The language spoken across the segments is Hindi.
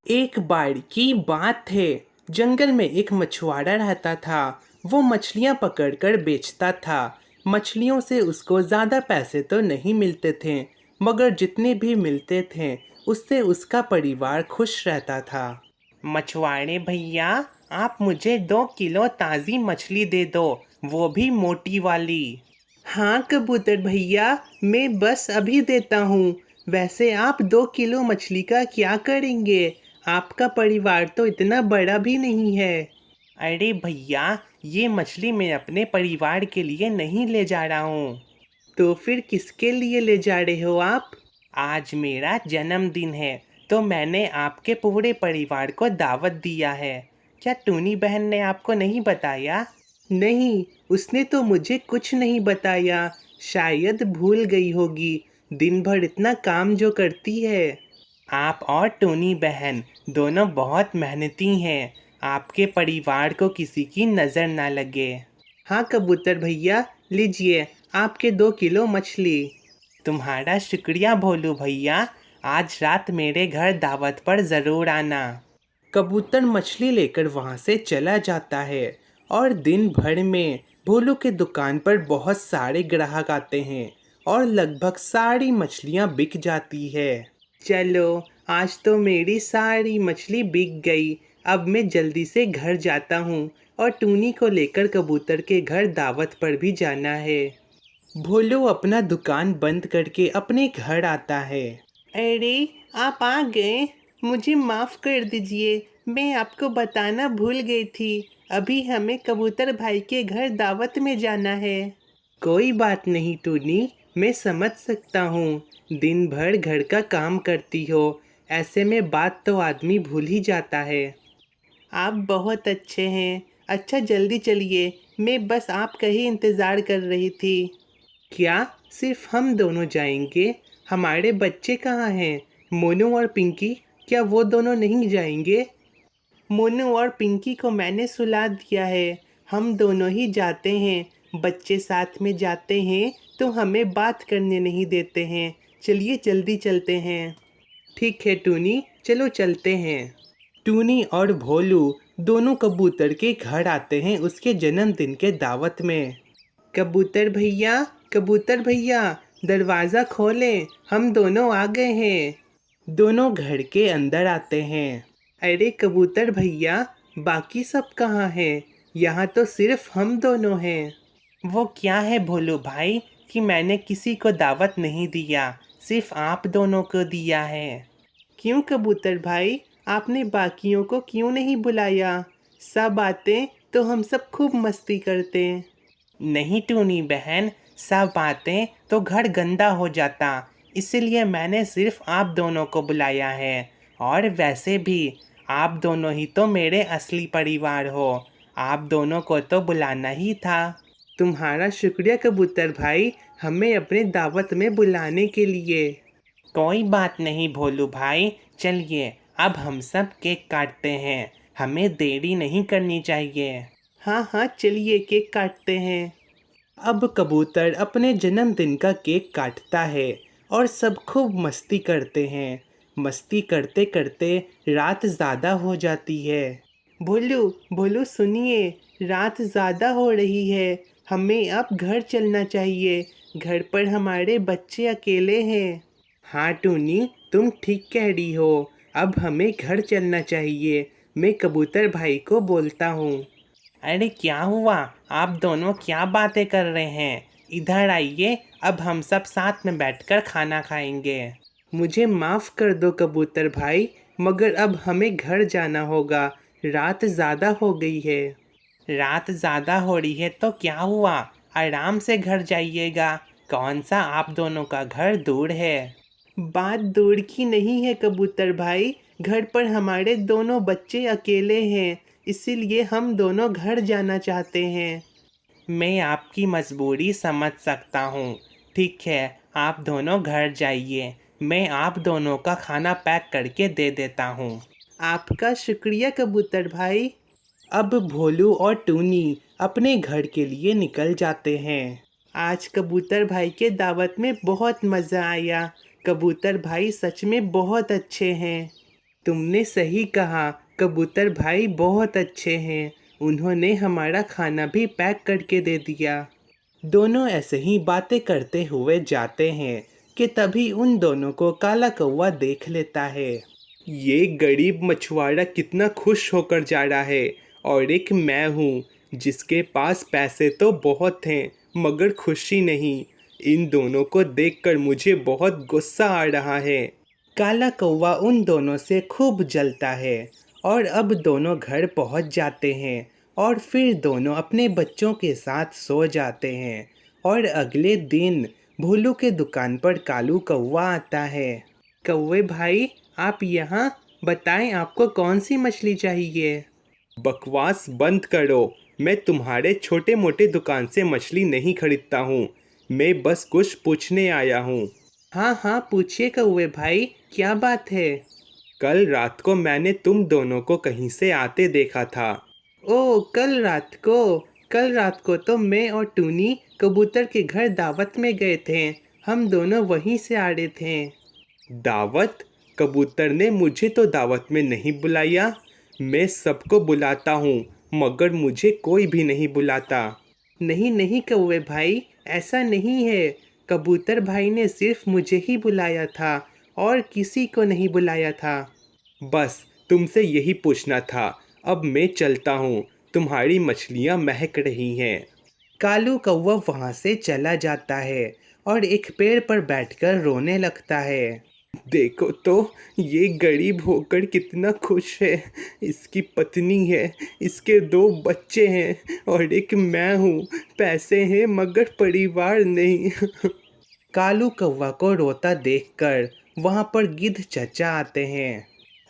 एक बार की बात है। जंगल में एक मछुआरा रहता था। वो मछलियां पकड़कर बेचता था। मछलियों से उसको ज़्यादा पैसे तो नहीं मिलते थे, मगर जितने भी मिलते थे उससे उसका परिवार खुश रहता था। मछुआरे भैया, आप मुझे 2 किलो ताज़ी मछली दे दो, वो भी मोटी वाली। हाँ कबूतर भैया, मैं बस अभी देता हूँ। वैसे आप 2 किलो मछली का क्या करेंगे? आपका परिवार तो इतना बड़ा भी नहीं है। अरे भैया, ये मछली मैं अपने परिवार के लिए नहीं ले जा रहा हूँ। तो फिर किसके लिए ले जा रहे हो आप? आज मेरा जन्मदिन है, तो मैंने आपके पूरे परिवार को दावत दिया है। क्या टूनी बहन ने आपको नहीं बताया? नहीं, उसने तो मुझे कुछ नहीं बताया। शायद भूल गई होगी, दिन भर इतना काम जो करती है। आप और टूनी बहन दोनों बहुत मेहनती हैं। आपके परिवार को किसी की नज़र ना लगे। हाँ कबूतर भैया, लीजिए आपके 2 किलो मछली। तुम्हारा शुक्रिया भोलू भैया। आज रात मेरे घर दावत पर ज़रूर आना। कबूतर मछली लेकर वहाँ से चला जाता है और दिन भर में भोलू के दुकान पर बहुत सारे ग्राहक आते हैं और लगभग सारी मछलियाँ बिक जाती है। चलो, आज तो मेरी सारी मछली बिक गई। अब मैं जल्दी से घर जाता हूँ और टूनी को लेकर कबूतर के घर दावत पर भी जाना है। भोलू अपना दुकान बंद करके अपने घर आता है। अरे, आप आ गए। मुझे माफ़ कर दीजिए, मैं आपको बताना भूल गई थी। अभी हमें कबूतर भाई के घर दावत में जाना है। कोई बात नहीं टूनी, मैं समझ सकता हूँ। दिन भर घर का काम करती हो, ऐसे में बात तो आदमी भूल ही जाता है। आप बहुत अच्छे हैं। अच्छा जल्दी चलिए, मैं बस आपका ही इंतज़ार कर रही थी। क्या सिर्फ हम दोनों जाएंगे? हमारे बच्चे कहाँ हैं? मोनू और पिंकी, क्या वो दोनों नहीं जाएंगे? मोनू और पिंकी को मैंने सुला दिया है। हम दोनों ही जाते हैं। बच्चे साथ में जाते हैं तो हमें बात करने नहीं देते हैं। चलिए जल्दी चलते हैं। ठीक है टूनी, चलो चलते हैं। टूनी और भोलू दोनों कबूतर के घर आते हैं उसके जन्मदिन के दावत में। कबूतर भैया, कबूतर भैया, दरवाज़ा खोलें, हम दोनों आ गए हैं। दोनों घर के अंदर आते हैं। अरे कबूतर भैया, बाकी सब कहाँ हैं? यहाँ तो सिर्फ हम दोनों हैं। वो क्या है भोलू भाई कि मैंने किसी को दावत नहीं दिया, सिर्फ आप दोनों को दिया है। क्यों कबूतर भाई, आपने बाकियों को क्यों नहीं बुलाया? सब आते तो हम सब खूब मस्ती करते। नहीं टूनी बहन, सब आते तो घर गंदा हो जाता, इसलिए मैंने सिर्फ आप दोनों को बुलाया है। और वैसे भी आप दोनों ही तो मेरे असली परिवार हो, आप दोनों को तो बुलाना ही था। तुम्हारा शुक्रिया कबूतर भाई, हमें अपने दावत में बुलाने के लिए। कोई बात नहीं भोलू भाई, चलिए अब हम सब केक काटते हैं। हमें देरी नहीं करनी चाहिए। हाँ हाँ, चलिए केक काटते हैं। अब कबूतर अपने जन्मदिन का केक काटता है और सब खूब मस्ती करते हैं। मस्ती करते करते रात ज़्यादा हो जाती है। भोलू, भोलू सुनिए, रात ज़्यादा हो रही है। हमें अब घर चलना चाहिए। घर पर हमारे बच्चे अकेले हैं। हाँ टूनी, तुम ठीक कह रही हो। अब हमें घर चलना चाहिए। मैं कबूतर भाई को बोलता हूँ। अरे क्या हुआ? आप दोनों क्या बातें कर रहे हैं? इधर आइए, अब हम सब साथ में बैठकर खाना खाएंगे। मुझे माफ़ कर दो कबूतर भाई, मगर अब हमें घर जाना होगा। रात ज़्यादा हो गई है। रात ज़्यादा हो रही है तो क्या हुआ? आराम से घर जाइएगा। कौन सा आप दोनों का घर दूर है? बात दूर की नहीं है कबूतर भाई, घर पर हमारे दोनों बच्चे अकेले हैं, इसीलिए हम दोनों घर जाना चाहते हैं। मैं आपकी मजबूरी समझ सकता हूँ। ठीक है, आप दोनों घर जाइए। मैं आप दोनों का खाना पैक करके दे देता हूँ। आपका शुक्रिया कबूतर भाई। अब भोलू और टूनी अपने घर के लिए निकल जाते हैं। आज कबूतर भाई के दावत में बहुत मज़ा आया। कबूतर भाई सच में बहुत अच्छे हैं। तुमने सही कहा, कबूतर भाई बहुत अच्छे हैं। उन्होंने हमारा खाना भी पैक करके दे दिया। दोनों ऐसे ही बातें करते हुए जाते हैं कि तभी उन दोनों को काला कौवा देख लेता है। ये गरीब मछुआरा कितना खुश होकर जा रहा है, और एक मैं हूँ जिसके पास पैसे तो बहुत हैं मगर खुशी नहीं। इन दोनों को देखकर मुझे बहुत गुस्सा आ रहा है। काला कौवा उन दोनों से खूब जलता है और अब दोनों घर पहुंच जाते हैं और फिर दोनों अपने बच्चों के साथ सो जाते हैं। और अगले दिन भोलू के दुकान पर कालू कौवा आता है। कौवे भाई, आप यहाँ बताएं, आपको कौन सी मछली चाहिए? बकवास बंद करो। मैं तुम्हारे छोटे मोटे दुकान से मछली नहीं खरीदता हूँ। मैं बस कुछ पूछने आया हूँ। हाँ हाँ, पूछिए कौवे भाई, क्या बात है? कल रात को मैंने तुम दोनों को कहीं से आते देखा था। ओह, कल रात को तो मैं और टूनी कबूतर के घर दावत में गए थे। हम दोनों वहीं से आ रहे थे। दावत? कबूतर ने मुझे तो दावत में नहीं बुलाया। मैं सबको बुलाता हूँ मगर मुझे कोई भी नहीं बुलाता। नहीं नहीं कौवे भाई, ऐसा नहीं है। कबूतर भाई ने सिर्फ मुझे ही बुलाया था और किसी को नहीं बुलाया था। बस तुमसे यही पूछना था। अब मैं चलता हूँ, तुम्हारी मछलियाँ महक रही हैं। कालू कौवा वहाँ से चला जाता है और एक पेड़ पर बैठकर रोने लगता है। देखो तो, ये गरीब होकर कितना खुश है। इसकी पत्नी है, इसके 2 बच्चे हैं और एक मैं हूँ। पैसे हैं मगर परिवार नहीं। कालू कौवा को रोता देखकर वहाँ पर गिद्ध चचा आते हैं।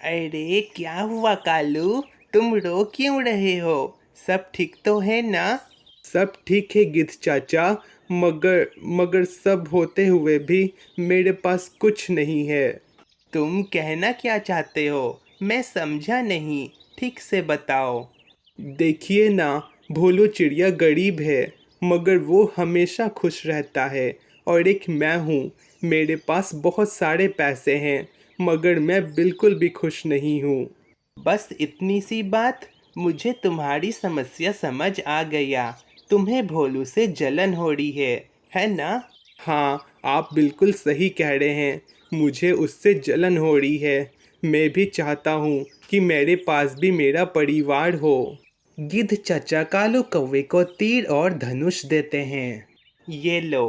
अरे क्या हुआ कालू, तुम रो क्यों रहे हो? सब ठीक तो है ना? सब ठीक है गिद्ध चाचा, मगर सब होते हुए भी मेरे पास कुछ नहीं है। तुम कहना क्या चाहते हो? मैं समझा नहीं, ठीक से बताओ। देखिए ना, भोलू चिड़िया गरीब है मगर वो हमेशा खुश रहता है, और एक मैं हूँ, मेरे पास बहुत सारे पैसे हैं मगर मैं बिल्कुल भी खुश नहीं हूँ। बस इतनी सी बात? मुझे तुम्हारी समस्या समझ आ गया। तुम्हें भोलू से जलन हो रही है ना? हाँ, आप बिल्कुल सही कह रहे हैं। मुझे उससे जलन हो रही है। मैं भी चाहता हूँ कि मेरे पास भी मेरा परिवार हो। गिद्ध चाचा कालू कौवे को तीर और धनुष देते हैं। ये लो।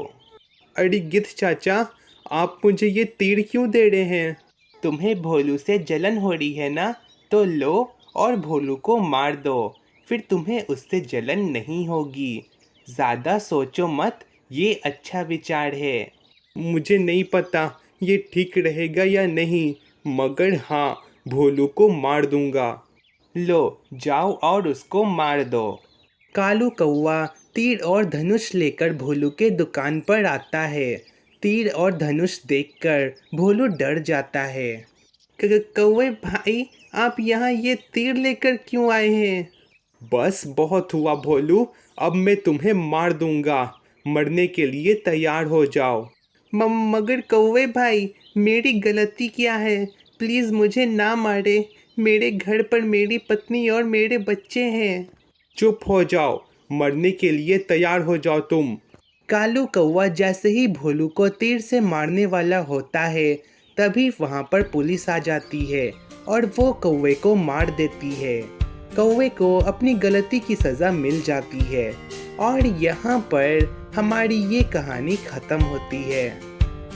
अरे गिद्ध चाचा, आप मुझे ये तीर क्यों दे रहे हैं? तुम्हें भोलू से जलन हो रही है ना, तो लो और भोलू को मार दो, फिर तुम्हें उससे जलन नहीं होगी। ज़्यादा सोचो मत, ये अच्छा विचार है। मुझे नहीं पता ये ठीक रहेगा या नहीं, मगर हाँ, भोलू को मार दूंगा। लो, जाओ और उसको मार दो। कालू कौवा तीर और धनुष लेकर भोलू के दुकान पर आता है। तीर और धनुष देखकर भोलू डर जाता है। कौवे भाई, आप यहाँ ये तीर लेकर क्यों आए हैं? बस बहुत हुआ भोलू, अब मैं तुम्हें मार दूंगा। मरने के लिए तैयार हो जाओ। मगर कौवे भाई, मेरी गलती क्या है? प्लीज़ मुझे ना मारे। मेरे घर पर मेरी पत्नी और मेरे बच्चे हैं। चुप हो जाओ, मरने के लिए तैयार हो जाओ तुम। कालू कौवा जैसे ही भोलू को तीर से मारने वाला होता है, तभी वहाँ पर पुलिस आ जाती है और वो कौवे को मार देती है। कौवे को अपनी गलती की सज़ा मिल जाती है और यहाँ पर हमारी ये कहानी ख़त्म होती है।